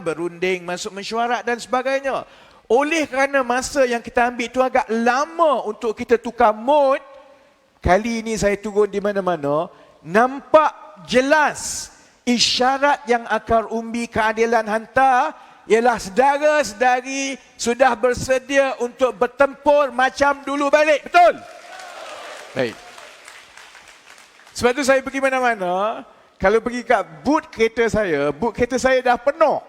berunding, masuk mesyuarat dan sebagainya. Oleh kerana masa yang kita ambil itu agak lama untuk kita tukar mood, kali ini saya turun di mana-mana, nampak jelas isyarat yang akar umbi keadilan hantar ialah saudara-saudari sudah bersedia untuk bertempur macam dulu balik. Betul? Baik. Sebab tu saya pergi mana-mana, kalau pergi kat boot kereta saya dah penuh.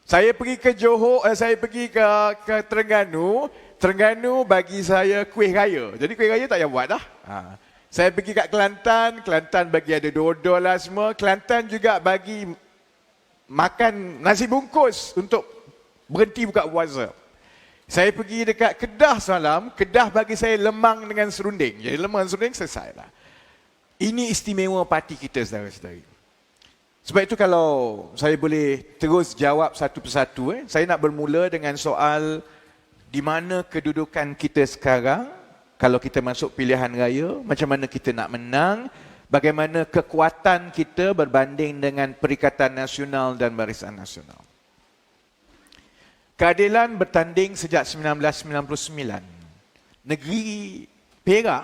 Saya pergi ke Johor, saya pergi ke Terengganu. Terengganu bagi saya kuih raya. Jadi kuih raya tak payah buat dah. Saya pergi kat Kelantan, Kelantan bagi ada dodol lah semua. Kelantan juga bagi makan nasi bungkus untuk berhenti buka puasa. Saya pergi dekat Kedah semalam, Kedah bagi saya lemang dengan serunding. Jadi lemang dengan serunding selesai lah. Ini istimewa parti kita, saudara-saudari. Sebab itu kalau saya boleh terus jawab satu persatu, saya nak bermula dengan soal di mana kedudukan kita sekarang kalau kita masuk pilihan raya, macam mana kita nak menang, bagaimana kekuatan kita berbanding dengan Perikatan Nasional dan Barisan Nasional. Keadilan bertanding sejak 1999. Negeri Perak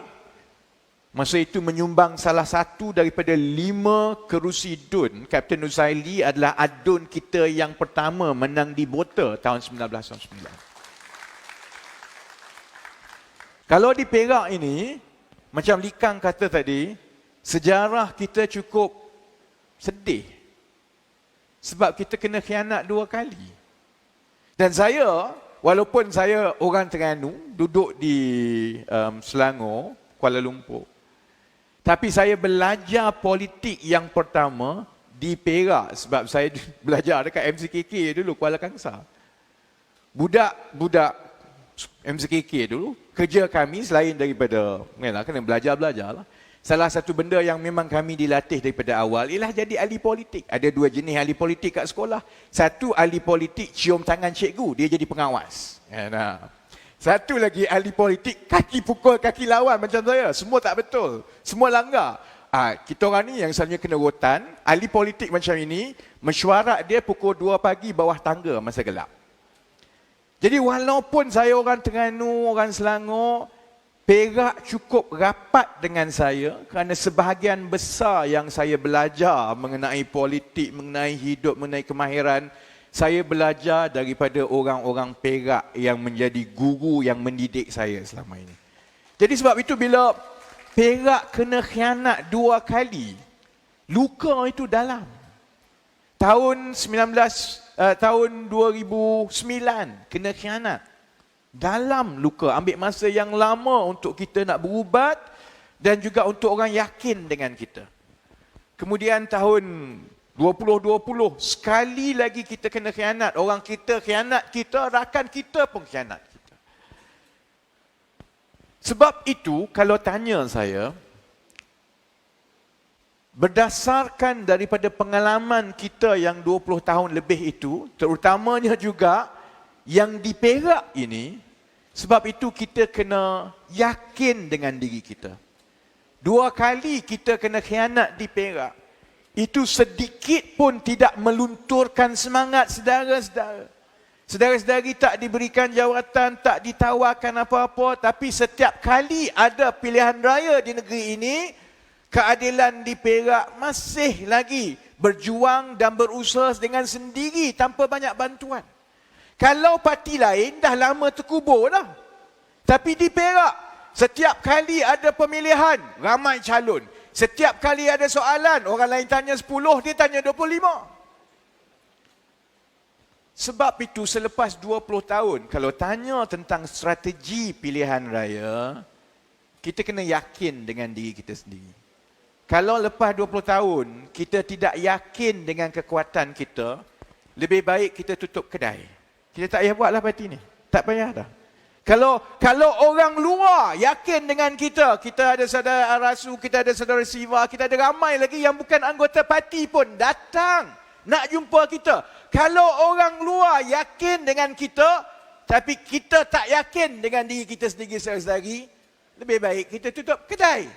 masa itu menyumbang salah satu daripada 5 kerusi DUN. Kapten Nusaili adalah adun kita yang pertama menang di Bota tahun 1999. Kalau di Perak ini, macam Likang kata tadi, sejarah kita cukup sedih. Sebab kita kena khianat 2 kali. Dan saya, walaupun saya orang Terengganu, duduk di Selangor, Kuala Lumpur, tapi saya belajar politik yang pertama di Perak sebab saya belajar dekat MCKK dulu, Kuala Kangsar. Budak-budak MCKK dulu, kerja kami selain daripada, kena belajar-belajar lah. Salah satu benda yang memang kami dilatih daripada awal ialah jadi ahli politik. Ada 2 jenis ahli politik kat sekolah. Satu ahli politik cium tangan cikgu, dia jadi pengawas. Satu lagi ahli politik, kaki pukul kaki lawan macam saya. Semua tak betul. Semua langgar. Kita orang ni yang selalunya kena rotan. Ahli politik macam ini, mesyuarat dia pukul 2 pagi bawah tangga masa gelap. Jadi walaupun saya orang Terengganu, orang Selangor, Perak cukup rapat dengan saya kerana sebahagian besar yang saya belajar mengenai politik, mengenai hidup, mengenai kemahiran, saya belajar daripada orang-orang Perak yang menjadi guru yang mendidik saya selama ini. Jadi sebab itu bila Perak kena khianat 2 kali, luka itu dalam. Tahun 2009 kena khianat. Dalam luka, ambil masa yang lama untuk kita nak berubat dan juga untuk orang yakin dengan kita. Kemudian tahun 2020, sekali lagi kita kena khianat. Orang kita khianat kita, rakan kita pun khianat kita. Sebab itu, kalau tanya saya, berdasarkan daripada pengalaman kita yang 20 tahun lebih itu, terutamanya juga yang di Perak ini, sebab itu kita kena yakin dengan diri kita. 2 kali kita kena khianat di Perak. Itu sedikit pun tidak melunturkan semangat saudara-saudara. Saudara-saudari tak diberikan jawatan, tak ditawarkan apa-apa, tapi setiap kali ada pilihan raya di negeri ini, keadilan di Perak masih lagi berjuang dan berusaha dengan sendiri tanpa banyak bantuan. Kalau parti lain dah lama terkubur dah. Tapi di Perak, setiap kali ada pemilihan, ramai calon. Setiap kali ada soalan, orang lain tanya 10, dia tanya 25. Sebab itu selepas 20 tahun, kalau tanya tentang strategi pilihan raya, kita kena yakin dengan diri kita sendiri. Kalau lepas 20 tahun, kita tidak yakin dengan kekuatan kita, lebih baik kita tutup kedai. Kita tak payah buatlah parti ni. Tak payah dah. Kalau orang luar yakin dengan kita ada saudara Arasu, kita ada saudara Siva, kita ada ramai lagi yang bukan anggota parti pun datang nak jumpa kita. Kalau orang luar yakin dengan kita, tapi kita tak yakin dengan diri kita sendiri saudara-saudari, lebih baik kita tutup kedai.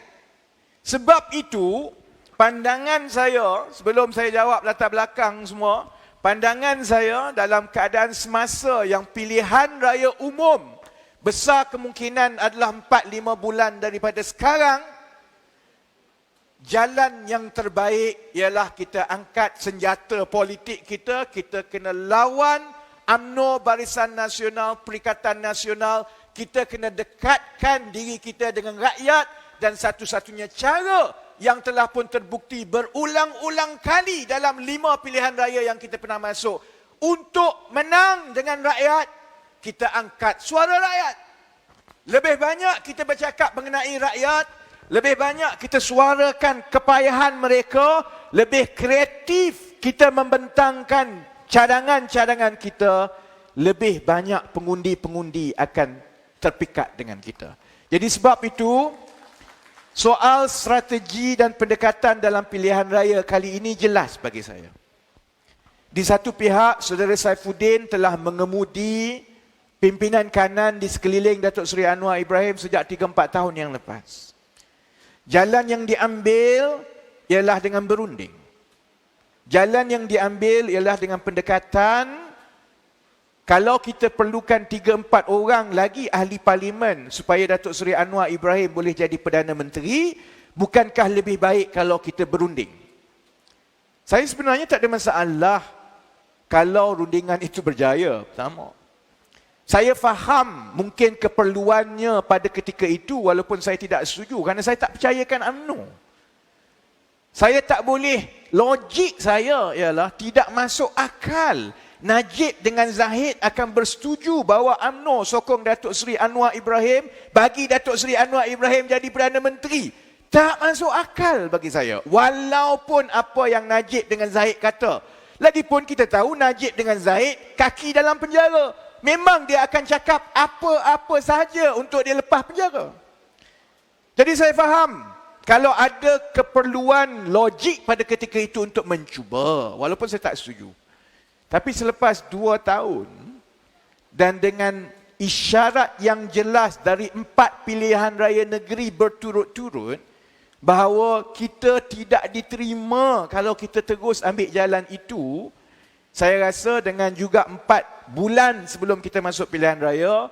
Sebab itu, pandangan saya, sebelum saya jawab latar belakang semua, pandangan saya dalam keadaan semasa yang pilihan raya umum besar kemungkinan adalah 4-5 bulan daripada sekarang, jalan yang terbaik ialah kita angkat senjata politik kita, kita kena lawan UMNO, Barisan Nasional, Perikatan Nasional, kita kena dekatkan diri kita dengan rakyat dan satu-satunya cara yang telah pun terbukti berulang-ulang kali dalam 5 pilihan raya yang kita pernah masuk, untuk menang dengan rakyat, kita angkat suara rakyat. Lebih banyak kita bercakap mengenai rakyat, lebih banyak kita suarakan kepayahan mereka, lebih kreatif kita membentangkan cadangan-cadangan kita, lebih banyak pengundi-pengundi akan terpikat dengan kita. Jadi sebab itu, soal strategi dan pendekatan dalam pilihan raya kali ini jelas bagi saya. Di satu pihak, Saudara Saifuddin telah mengemudi pimpinan kanan di sekeliling Datuk Seri Anwar Ibrahim sejak 3-4 tahun yang lepas. Jalan yang diambil ialah dengan berunding. Jalan yang diambil ialah dengan pendekatan. Kalau kita perlukan 3-4 orang lagi ahli parlimen supaya Datuk Seri Anwar Ibrahim boleh jadi Perdana Menteri, bukankah lebih baik kalau kita berunding? Saya sebenarnya tak ada masalah kalau rundingan itu berjaya. Pertama, saya faham mungkin keperluannya pada ketika itu walaupun saya tidak setuju kerana saya tak percayakan UMNO. Saya tak boleh, logik saya ialah tidak masuk akal Najib dengan Zahid akan bersetuju bahawa UMNO sokong Datuk Seri Anwar Ibrahim, bagi Datuk Seri Anwar Ibrahim jadi Perdana Menteri. Tak masuk akal bagi saya. Walaupun apa yang Najib dengan Zahid kata. Lagipun kita tahu Najib dengan Zahid kaki dalam penjara. Memang dia akan cakap apa-apa sahaja untuk dia lepas penjara. Jadi saya faham kalau ada keperluan logik pada ketika itu untuk mencuba, walaupun saya tak setuju. Tapi selepas 2 tahun dan dengan isyarat yang jelas dari 4 pilihan raya negeri berturut-turut bahawa kita tidak diterima kalau kita terus ambil jalan itu, saya rasa dengan juga 4 bulan sebelum kita masuk pilihan raya,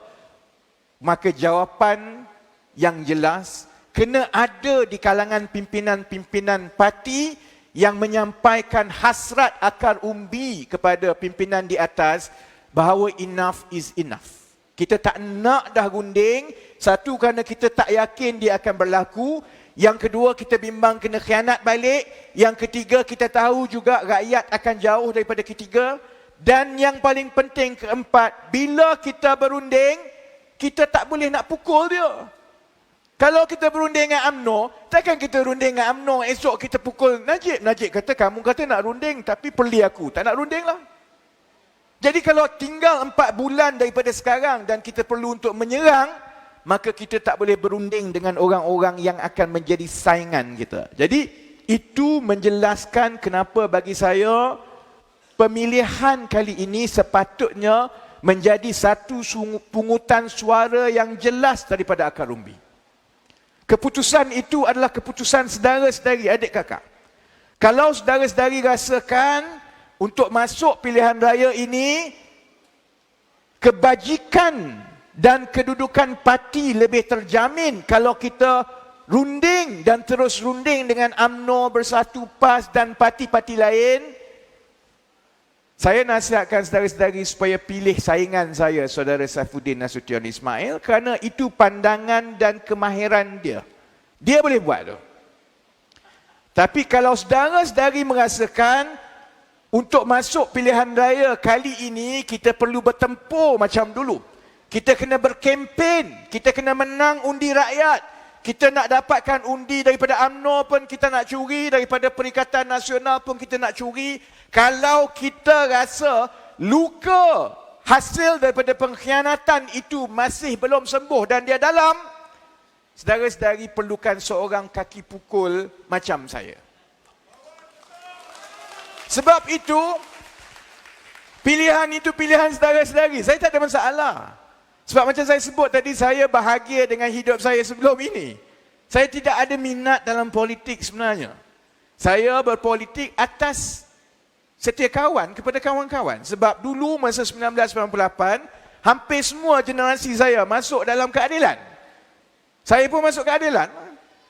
maka jawapan yang jelas kena ada di kalangan pimpinan-pimpinan parti yang menyampaikan hasrat akar umbi kepada pimpinan di atas bahawa enough is enough. Kita tak nak dah runding, satu kerana kita tak yakin dia akan berlaku, yang kedua kita bimbang kena khianat balik, yang ketiga kita tahu juga rakyat akan jauh daripada ketiga, dan yang paling penting keempat, bila kita berunding, kita tak boleh nak pukul dia. Kalau kita berunding dengan UMNO, takkan kita runding dengan UMNO, esok kita pukul Najib. Najib kata, kamu kata nak runding, tapi perli aku. Tak nak runding lah. Jadi kalau tinggal 4 bulan daripada sekarang dan kita perlu untuk menyerang, maka kita tak boleh berunding dengan orang-orang yang akan menjadi saingan kita. Jadi itu menjelaskan kenapa bagi saya pemilihan kali ini sepatutnya menjadi satu pungutan suara yang jelas daripada akar umbi. Keputusan itu adalah keputusan saudara-saudari, adik kakak. Kalau saudara-saudari rasakan untuk masuk pilihan raya ini, kebajikan dan kedudukan parti lebih terjamin kalau kita runding dan terus runding dengan UMNO, Bersatu, PAS dan parti-parti lain. Saya nasihatkan saudara-saudari supaya pilih saingan saya, Saudara Saifuddin Nasution Ismail, kerana itu pandangan dan kemahiran dia. Dia boleh buat tu. Tapi kalau saudara-saudari merasakan untuk masuk pilihan raya kali ini kita perlu bertempur macam dulu. Kita kena berkempen, kita kena menang undi rakyat. Kita nak dapatkan undi daripada UMNO pun kita nak curi, daripada Perikatan Nasional pun kita nak curi. Kalau kita rasa luka hasil daripada pengkhianatan itu masih belum sembuh dan dia dalam, saudara-saudari perlukan seorang kaki pukul macam saya. Sebab itu, pilihan itu pilihan saudara-saudari. Saya tak ada masalah. Sebab macam saya sebut tadi, saya bahagia dengan hidup saya sebelum ini. Saya tidak ada minat dalam politik sebenarnya. Saya berpolitik atas setia kawan kepada kawan-kawan. Sebab dulu masa 1998, hampir semua generasi saya masuk dalam keadilan. Saya pun masuk keadilan.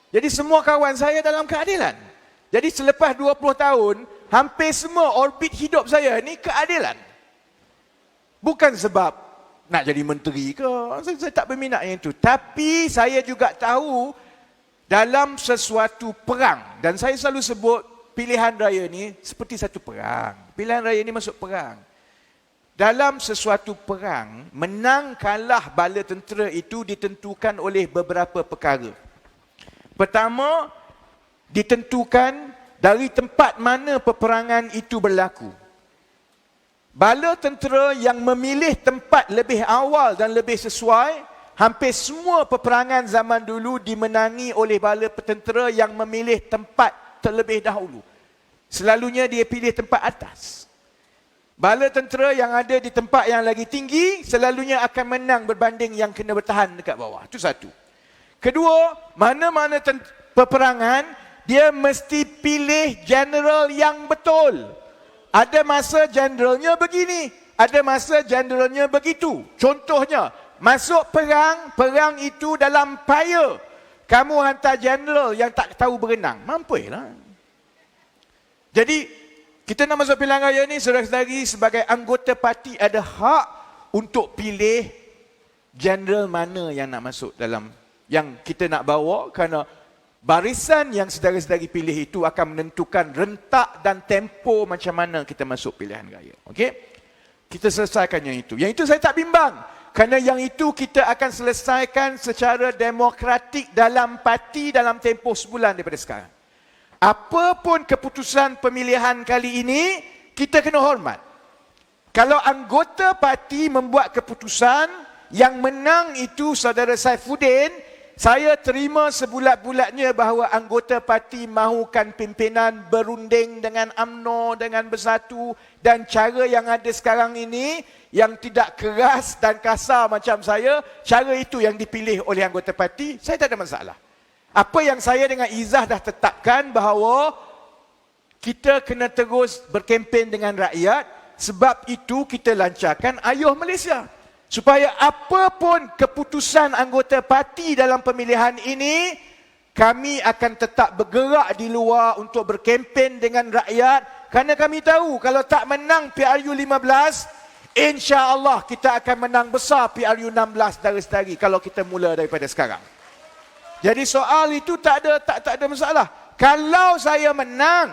Jadi semua kawan saya dalam keadilan. Jadi selepas 20 tahun, hampir semua orbit hidup saya ni keadilan. Bukan sebab nak jadi menteri ke, saya tak berminat yang itu. Tapi saya juga tahu dalam sesuatu perang, dan saya selalu sebut pilihan raya ni seperti satu perang. Pilihan raya ni masuk perang. Dalam sesuatu perang, menang kalah bala tentera itu ditentukan oleh beberapa perkara. Pertama, ditentukan dari tempat mana peperangan itu berlaku. Bala tentera yang memilih tempat lebih awal dan lebih sesuai, hampir semua peperangan zaman dulu dimenangi oleh bala tentera yang memilih tempat terlebih dahulu. Selalunya dia pilih tempat atas. Bala tentera yang ada di tempat yang lagi tinggi selalunya akan menang berbanding yang kena bertahan dekat bawah. Itu satu. Kedua, mana-mana peperangan, dia mesti pilih general yang betul. Ada masa generalnya begini, ada masa generalnya begitu. Contohnya, masuk perang, perang itu dalam fire. Kamu hantar general yang tak tahu berenang, mampulah. Jadi, kita nak masuk pilihan raya ni, saudara-saudari sebagai anggota parti ada hak untuk pilih general mana yang nak masuk dalam, yang kita nak bawa, kerana barisan yang saudara-saudari pilih itu akan menentukan rentak dan tempo macam mana kita masuk pilihan raya. Okey? Kita selesaikan yang itu. Yang itu saya tak bimbang. Kerana yang itu kita akan selesaikan secara demokratik dalam parti dalam tempoh sebulan daripada sekarang. Apapun keputusan pemilihan kali ini, kita kena hormat. Kalau anggota parti membuat keputusan, yang menang itu saudara Saifuddin, saya terima sebulat-bulatnya bahawa anggota parti mahukan pimpinan berunding dengan UMNO, dengan bersatu, dan cara yang ada sekarang ini, yang tidak keras dan kasar macam saya, cara itu yang dipilih oleh anggota parti, saya tak ada masalah. Apa yang saya dengan Izzah dah tetapkan bahawa kita kena terus berkempen dengan rakyat, sebab itu kita lancarkan Ayuh Malaysia. Supaya apapun keputusan anggota parti dalam pemilihan ini, kami akan tetap bergerak di luar untuk berkempen dengan rakyat. Kerana kami tahu kalau tak menang PRU 15, insya-Allah kita akan menang besar PRU 16 saudara-saudari kalau kita mula daripada sekarang. Jadi soal itu tak ada masalah. Kalau saya menang,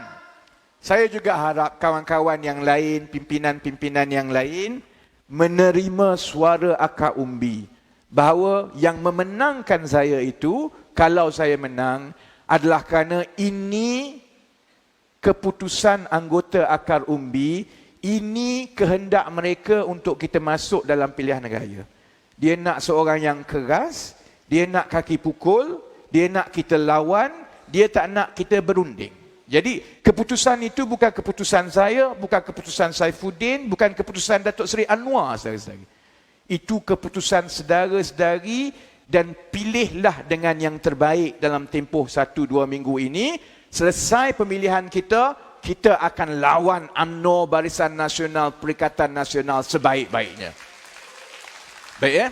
saya juga harap kawan-kawan yang lain, pimpinan-pimpinan yang lain menerima suara akar umbi bahawa yang memenangkan saya itu, kalau saya menang, adalah kerana ini keputusan anggota akar umbi, ini kehendak mereka untuk kita masuk dalam pilihan raya. Dia nak seorang yang keras, dia nak kaki pukul, dia nak kita lawan, dia tak nak kita berunding. Jadi keputusan itu bukan keputusan saya, bukan keputusan Saifuddin, bukan keputusan Datuk Seri Anwar saudara-saudari. Itu keputusan saudara-saudari, dan pilihlah dengan yang terbaik dalam tempoh 1-2 minggu ini. Selesai pemilihan kita, kita akan lawan UMNO, Barisan Nasional, Perikatan Nasional sebaik-baiknya. Baik ya?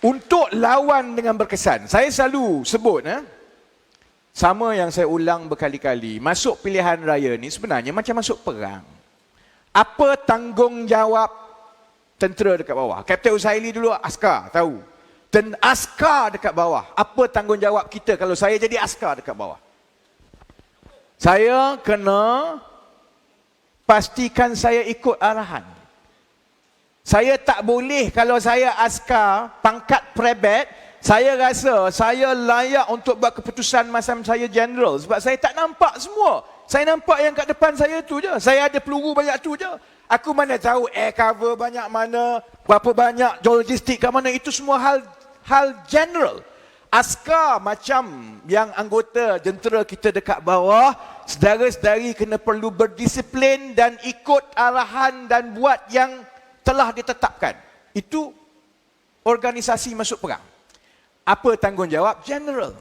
Untuk lawan dengan berkesan, saya selalu sebut, sama yang saya ulang berkali-kali, masuk pilihan raya ni sebenarnya macam masuk perang. Apa tanggungjawab tentera dekat bawah? Kapten Usaili dulu askar, tahu. Dan askar dekat bawah, apa tanggungjawab kita kalau saya jadi askar dekat bawah? Saya kena pastikan saya ikut arahan. Saya tak boleh kalau saya askar, pangkat prebet, saya rasa saya layak untuk buat keputusan macam saya general. Sebab saya tak nampak semua. Saya nampak yang kat depan saya tu je. Saya ada peluru banyak tu je. Aku mana tahu air cover banyak mana, berapa banyak logistik kat mana. Itu semua hal general. Askar macam yang anggota jentera kita dekat bawah, saudara-saudari kena perlu berdisiplin dan ikut arahan dan buat yang telah ditetapkan. Itu organisasi masuk perang. Apa tanggungjawab? General.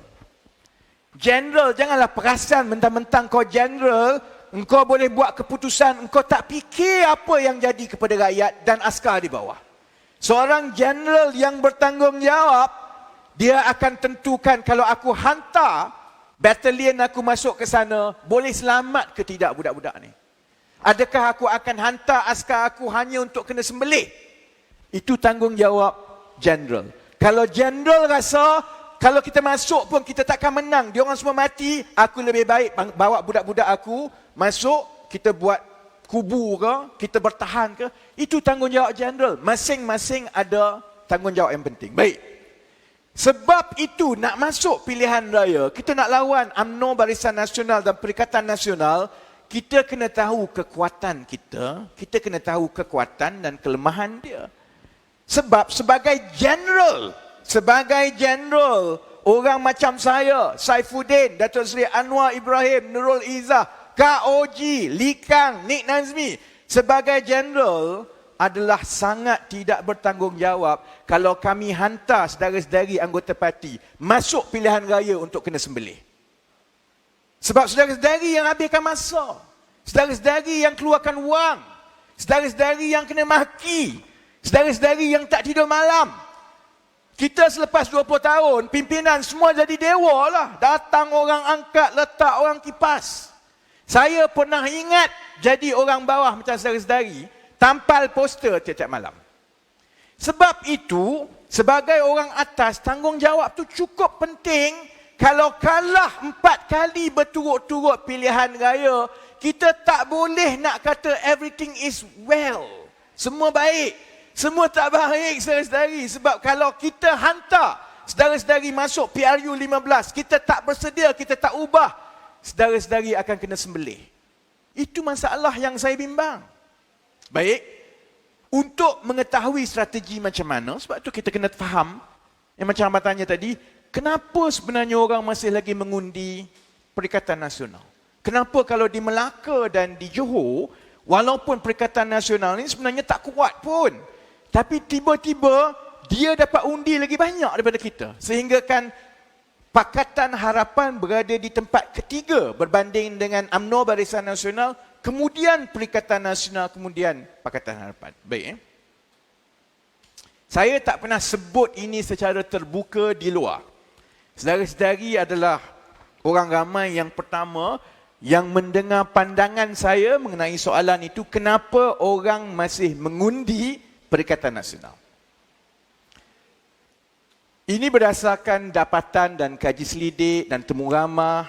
General, janganlah perasan mentang-mentang kau general, engkau boleh buat keputusan, engkau tak fikir apa yang jadi kepada rakyat dan askar di bawah. Seorang jeneral yang bertanggungjawab, dia akan tentukan kalau aku hantar batalion aku masuk ke sana, boleh selamat ke tidak budak-budak ni? Adakah aku akan hantar askar aku hanya untuk kena sembelih? Itu tanggungjawab jeneral. Kalau jeneral rasa, kalau kita masuk pun kita takkan menang, dia orang semua mati, aku lebih baik bawa budak-budak aku masuk, kita buat kubu ke, kita bertahan ke, itu tanggungjawab jeneral. Masing-masing ada tanggungjawab yang penting. Baik. Sebab itu nak masuk pilihan raya, kita nak lawan UMNO, Barisan Nasional dan Perikatan Nasional, kita kena tahu kekuatan kita kena tahu kekuatan dan kelemahan dia. Sebab sebagai jeneral, orang macam saya, Saifuddin, Datuk Seri Anwar Ibrahim, Nurul Izzah, Kak Oji, Lee Kang, Nik Nazmi, sebagai jeneral adalah sangat tidak bertanggungjawab kalau kami hantar saudara-saudari anggota parti masuk pilihan raya untuk kena sembelih. Sebab saudara-saudari yang habiskan masa, saudara-saudari yang keluarkan wang, saudara-saudari yang kena maki, saudara-saudari yang tak tidur malam. Kita selepas 20 tahun, pimpinan semua jadi dewa lah. Datang orang angkat, letak orang kipas. Saya pernah ingat jadi orang bawah macam saudara-saudari, tampal poster tiap-tiap malam. Sebab itu, sebagai orang atas, tanggungjawab tu cukup penting. Kalau kalah 4 kali berturut-turut pilihan raya, kita tak boleh nak kata everything is well. Semua baik. Semua tak baik, saudara-saudari. Sebab kalau kita hantar saudara-saudari masuk PRU 15, kita tak bersedia, kita tak ubah, saudara-saudari akan kena sembelih. Itu masalah yang saya bimbang. Baik, untuk mengetahui strategi macam mana, sebab tu kita kena faham, yang macam abang tanya tadi, kenapa sebenarnya orang masih lagi mengundi Perikatan Nasional? Kenapa kalau di Melaka dan di Johor, walaupun Perikatan Nasional ni sebenarnya tak kuat pun, tapi tiba-tiba dia dapat undi lagi banyak daripada kita. Sehingga kan Pakatan Harapan berada di tempat ketiga berbanding dengan UMNO, Barisan Nasional, kemudian Perikatan Nasional, kemudian Pakatan Harapan. Baik. Saya tak pernah sebut ini secara terbuka di luar. Saudara-saudari adalah orang ramai yang pertama yang mendengar pandangan saya mengenai soalan itu, kenapa orang masih mengundi Perikatan Nasional. Ini berdasarkan dapatan dan kaji selidik dan temu ramah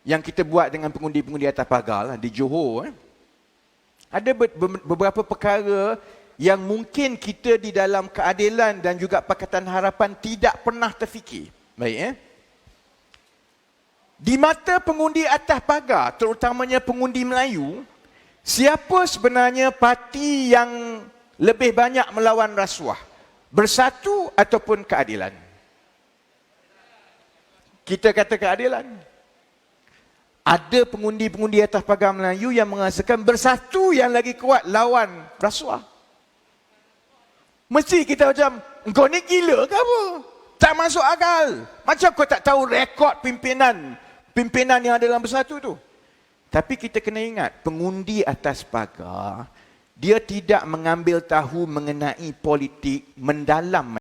yang kita buat dengan pengundi-pengundi atas pagar di Johor. Ada beberapa perkara yang mungkin kita di dalam keadilan dan juga Pakatan Harapan tidak pernah terfikir. Baik, Di mata pengundi atas pagar, terutamanya pengundi Melayu, siapa sebenarnya parti yang lebih banyak melawan rasuah? Bersatu ataupun keadilan? Kita kata keadilan. Ada pengundi-pengundi atas pagar Melayu yang merasakan bersatu yang lagi kuat lawan rasuah. Mesti kita macam, engkau ni gila ke apa? Tak masuk akal. Macam kau tak tahu rekod pimpinan yang ada dalam bersatu tu. Tapi kita kena ingat, pengundi atas pagar, dia tidak mengambil tahu mengenai politik mendalam